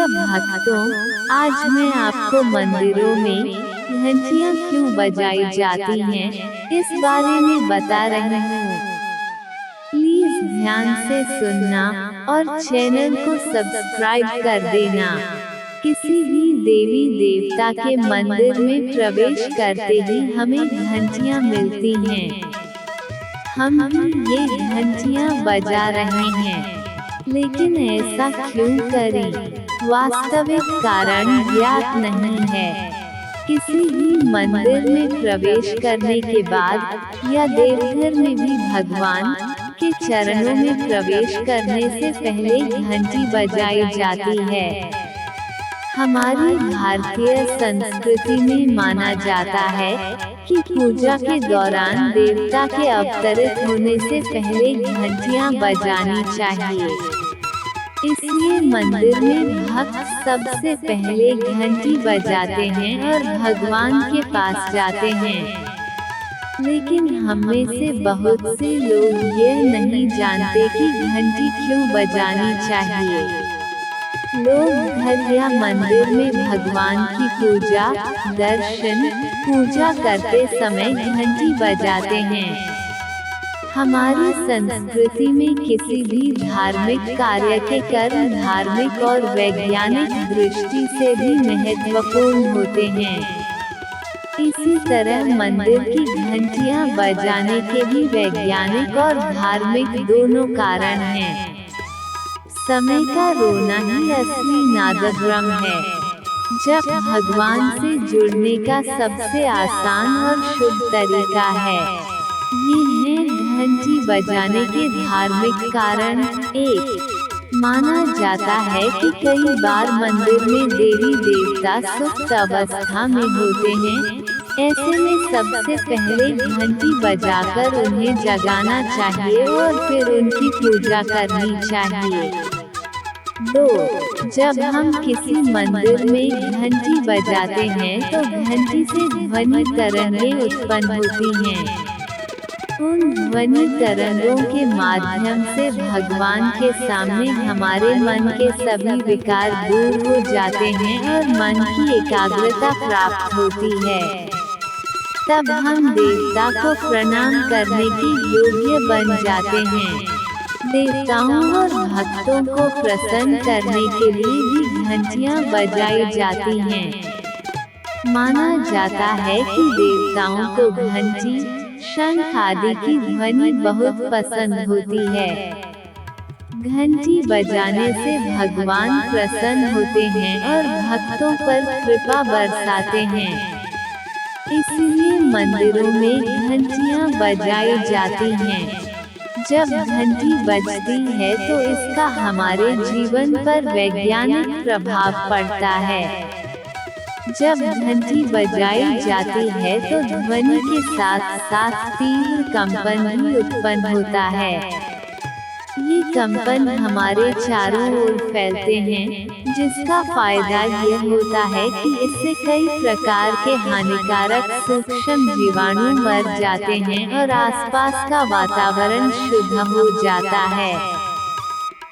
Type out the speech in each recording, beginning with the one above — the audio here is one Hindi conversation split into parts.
भक्तों, आज मैं आपको मंदिरों में घंटियां क्यों बजाई जाती हैं, इस बारे में बता रही हूँ। प्लीज ध्यान से सुनना और चैनल को सब्सक्राइब कर देना। किसी भी देवी देवता के मंदिर में प्रवेश करते ही हमें घंटियां मिलती हैं। हम भी ये घंटियां बजा रहे हैं, लेकिन ऐसा क्यों करें? वास्तविक कारण ज्ञात नहीं है। किसी भी मंदिर में प्रवेश करने के बाद या देवघर में भी भगवान के चरणों में प्रवेश करने से पहले घंटी बजाई जाती है। हमारी भारतीय संस्कृति में माना जाता है कि पूजा के दौरान देवता के अवतरित होने से पहले घंटियां बजानी चाहिए। इसलिए मंदिर में भक्त सबसे पहले घंटी बजाते हैं और भगवान के पास जाते हैं। लेकिन हम में से बहुत से लोग यह नहीं जानते कि घंटी क्यों बजानी चाहिए। लोग घर या मंदिर में भगवान की पूजा करते समय घंटी बजाते हैं। हमारी संस्कृति में किसी भी धार्मिक कार्य के कर्म धार्मिक और वैज्ञानिक दृष्टि से भी महत्वपूर्ण होते हैं। इसी तरह मंदिर की घंटियां बजाने के भी वैज्ञानिक और धार्मिक दोनों कारण हैं। समय का रोना ही असली नादब्रह्म है। जब भगवान से जुड़ने का सबसे आसान और शुद्ध तरीका है। ये है घंटी बजाने के धार्मिक कारण। 1. माना जाता है कि कई बार मंदिर में देवी देवता सुप्त अवस्था में होते हैं। ऐसे में सबसे पहले घंटी बजाकर उन्हें जगाना चाहिए और फिर उनकी पूजा करनी चाहिए। 2. जब हम किसी मंदिर में घंटी बजाते हैं तो घंटी से ध्वनि तरंगें उत्पन्न होती हैं। उन ध्वनि तरंगों के माध्यम से भगवान के सामने हमारे मन के सभी विकार दूर हो जाते हैं और मन की एकाग्रता प्राप्त होती है। तब हम देवता को प्रणाम करने के योग्य बन जाते हैं। देवताओं और भक्तों को प्रसन्न करने के लिए भी घंटियां बजाई जाती हैं। माना जाता है कि देवताओं को घंटी, शंख आदि की ध्वनि बहुत पसंद होती है। घंटी बजाने से भगवान प्रसन्न होते हैं और भक्तों पर कृपा बरसाते हैं। इसलिए मंदिरों में घंटियां बजाई जाती हैं। जब घंटी बजती है तो इसका हमारे जीवन पर वैज्ञानिक प्रभाव पड़ता है। जब घंटी बजाई जाती है तो ध्वनि के साथ साथ तीव्र कंपन भी उत्पन्न होता है। ये कंपन हमारे चारों ओर फैलते हैं, जिसका फायदा यह होता है कि इससे कई प्रकार के हानिकारक सूक्ष्म जीवाणु मर जाते हैं और आसपास का वातावरण शुद्ध हो जाता है।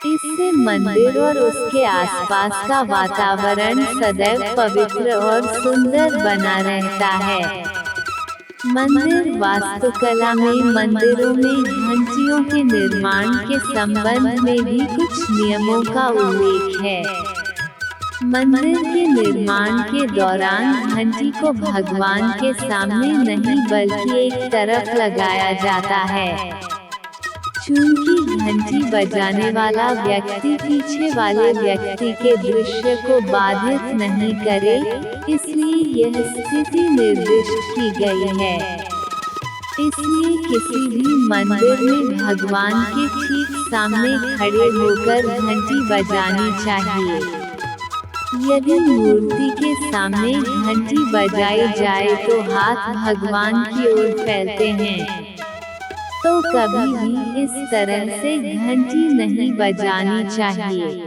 इससे मंदिर और उसके आसपास का वातावरण सदैव पवित्र और सुंदर बना रहता है। मंदिर वास्तुकला में मंदिरों में घंटियों के निर्माण के संबंध में भी कुछ नियमों का उल्लेख है। मंदिर के निर्माण के दौरान घंटी को भगवान के सामने नहीं बल्कि एक तरफ लगाया जाता है। चूंकि घंटी बजाने वाला व्यक्ति पीछे वाले व्यक्ति के दृश्य को बाधित नहीं करे, इसलिए यह स्थिति निर्दिष्ट की गई है। इसलिए किसी भी मंदिर में भगवान के ठीक सामने खड़े होकर घंटी बजानी चाहिए। यदि मूर्ति के सामने घंटी बजाई जाए तो हाथ भगवान की ओर फैलते हैं। तो कभी भी इस तरह से घंटी नहीं बजानी चाहिए।